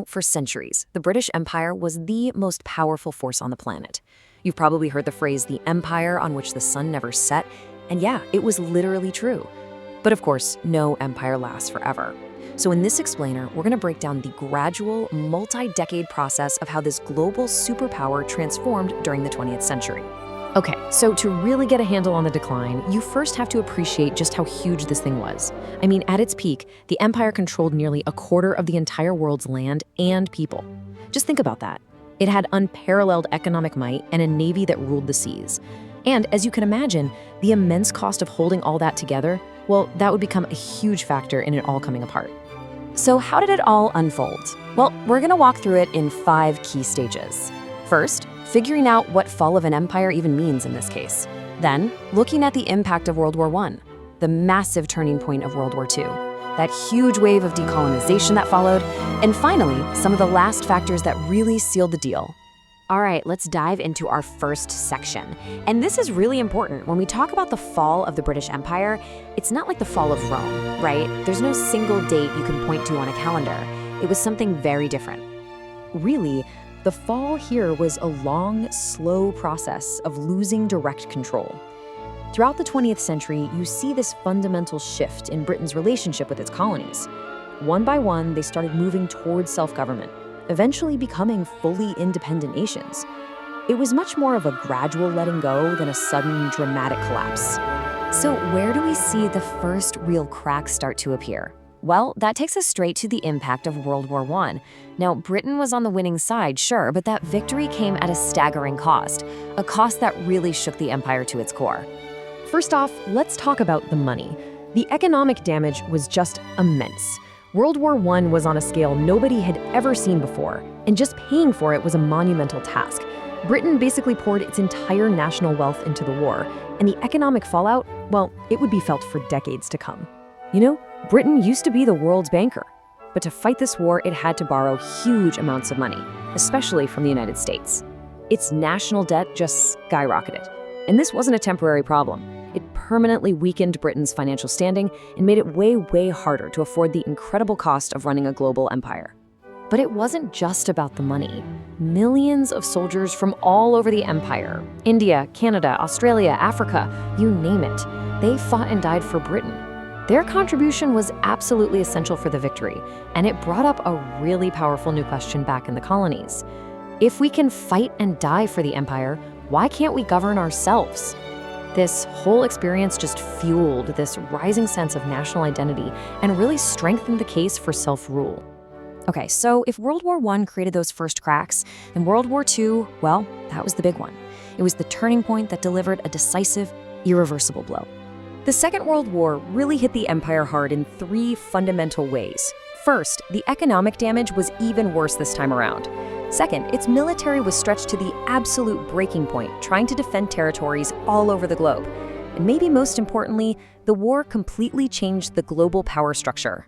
For centuries, the British Empire was the most powerful force on the planet. You've probably heard the phrase, the empire on which the sun never set, and yeah, it was literally true. But of course, no empire lasts forever. So in this explainer, we're going to break down the gradual, multi-decade process of how this global superpower transformed during the 20th century. Okay, so to really get a handle on the decline, you first have to appreciate just how huge this thing was. I mean, at its peak, the empire controlled nearly a quarter of the entire world's land and people. Just think about that. It had unparalleled economic might and a navy that ruled the seas. And as you can imagine, the immense cost of holding all that together, well, that would become a huge factor in it all coming apart. So how did it all unfold? Well, we're going to walk through it in 5 key stages. First, figuring out what fall of an empire even means in this case. Then, looking at the impact of World War I, the massive turning point of World War II, that huge wave of decolonization that followed, and finally, some of the last factors that really sealed the deal. All right, let's dive into our first section. And this is really important. When we talk about the fall of the British Empire, it's not like the fall of Rome, right? There's no single date you can point to on a calendar. It was something very different. Really, the fall here was a long, slow process of losing direct control. Throughout the 20th century, you see this fundamental shift in Britain's relationship with its colonies. One by one, they started moving towards self-government, eventually becoming fully independent nations. It was much more of a gradual letting go than a sudden, dramatic collapse. So where do we see the first real cracks start to appear? Well, that takes us straight to the impact of World War I. Now, Britain was on the winning side, sure, but that victory came at a staggering cost, a cost that really shook the empire to its core. First off, let's talk about the money. The economic damage was just immense. World War I was on a scale nobody had ever seen before, and just paying for it was a monumental task. Britain basically poured its entire national wealth into the war, and the economic fallout, well, it would be felt for decades to come. Britain used to be the world's banker, but to fight this war, it had to borrow huge amounts of money, especially from the United States. Its national debt just skyrocketed, and this wasn't a temporary problem. It permanently weakened Britain's financial standing and made it way, way harder to afford the incredible cost of running a global empire. But it wasn't just about the money. Millions of soldiers from all over the empire, India, Canada, Australia, Africa, you name it, they fought and died for Britain. Their contribution was absolutely essential for the victory, and it brought up a really powerful new question back in the colonies. If we can fight and die for the empire, why can't we govern ourselves? This whole experience just fueled this rising sense of national identity and really strengthened the case for self-rule. Okay, so if World War I created those first cracks, then World War II, well, that was the big one. It was the turning point that delivered a decisive, irreversible blow. The Second World War really hit the empire hard in 3 fundamental ways. First, the economic damage was even worse this time around. Second, its military was stretched to the absolute breaking point, trying to defend territories all over the globe. And maybe most importantly, the war completely changed the global power structure.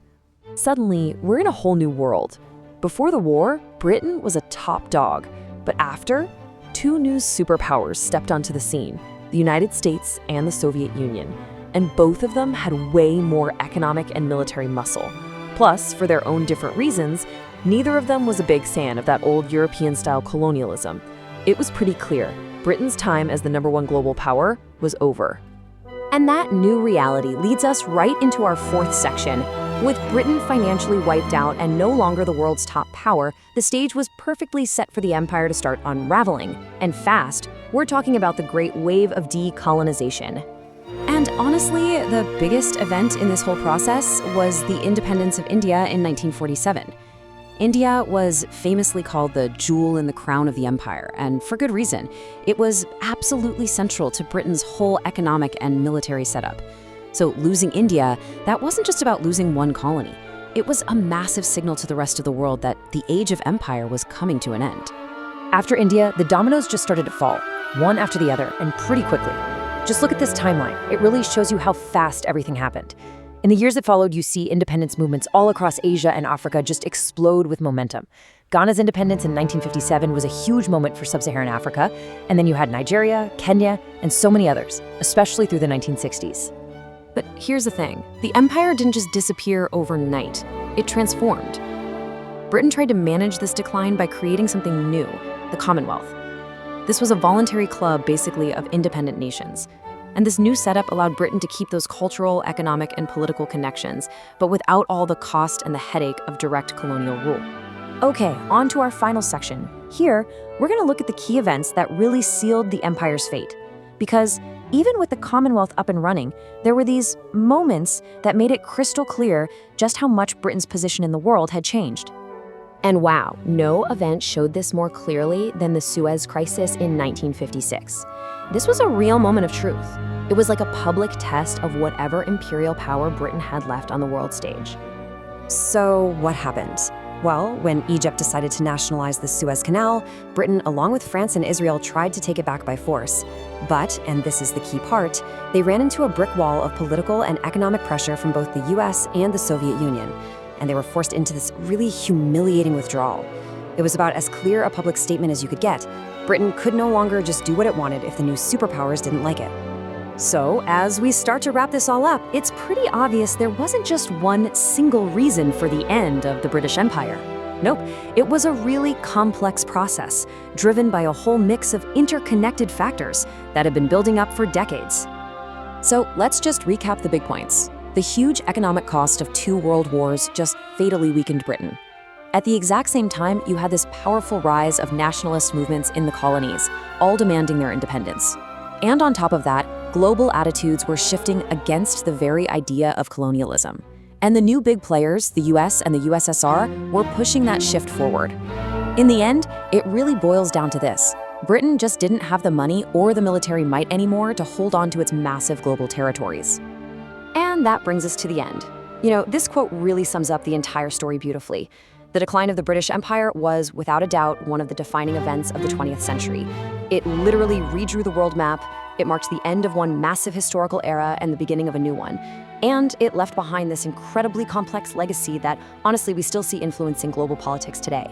Suddenly, we're in a whole new world. Before the war, Britain was a top dog. But after, 2 new superpowers stepped onto the scene, the United States and the Soviet Union. And both of them had way more economic and military muscle. Plus, for their own different reasons, neither of them was a big fan of that old European-style colonialism. It was pretty clear, Britain's time as the #1 global power was over. And that new reality leads us right into our 4th section. With Britain financially wiped out and no longer the world's top power, the stage was perfectly set for the empire to start unraveling. And fast, we're talking about the great wave of decolonization. And honestly, the biggest event in this whole process was the independence of India in 1947. India was famously called the jewel in the crown of the empire, and for good reason. It was absolutely central to Britain's whole economic and military setup. So losing India, that wasn't just about losing one colony. It was a massive signal to the rest of the world that the age of empire was coming to an end. After India, the dominoes just started to fall, one after the other, and pretty quickly. Just look at this timeline. It really shows you how fast everything happened. In the years that followed, you see independence movements all across Asia and Africa just explode with momentum. Ghana's independence in 1957 was a huge moment for sub-Saharan Africa, and then you had Nigeria, Kenya, and so many others, especially through the 1960s. But here's the thing, the empire didn't just disappear overnight, it transformed. Britain tried to manage this decline by creating something new, the Commonwealth. This was a voluntary club, basically, of independent nations. And this new setup allowed Britain to keep those cultural, economic, and political connections, but without all the cost and the headache of direct colonial rule. Okay, on to our final section. Here, we're going to look at the key events that really sealed the empire's fate. Because even with the Commonwealth up and running, there were these moments that made it crystal clear just how much Britain's position in the world had changed. And wow, no event showed this more clearly than the Suez Crisis in 1956. This was a real moment of truth. It was like a public test of whatever imperial power Britain had left on the world stage. So what happened? Well, when Egypt decided to nationalize the Suez Canal, Britain, along with France and Israel, tried to take it back by force. But, and this is the key part, they ran into a brick wall of political and economic pressure from both the US and the Soviet Union, and they were forced into this really humiliating withdrawal. It was about as clear a public statement as you could get. Britain could no longer just do what it wanted if the new superpowers didn't like it. So, as we start to wrap this all up, it's pretty obvious there wasn't just one single reason for the end of the British Empire. Nope, it was a really complex process, driven by a whole mix of interconnected factors that had been building up for decades. So, let's just recap the big points. The huge economic cost of 2 world wars just fatally weakened Britain. At the exact same time, you had this powerful rise of nationalist movements in the colonies, all demanding their independence. And on top of that, global attitudes were shifting against the very idea of colonialism. And the new big players, the US and the USSR, were pushing that shift forward. In the end, it really boils down to this. Britain just didn't have the money or the military might anymore to hold on to its massive global territories. And that brings us to the end. You know, this quote really sums up the entire story beautifully. The decline of the British Empire was, without a doubt, one of the defining events of the 20th century. It literally redrew the world map, it marked the end of one massive historical era and the beginning of a new one. And it left behind this incredibly complex legacy that, honestly, we still see influencing global politics today.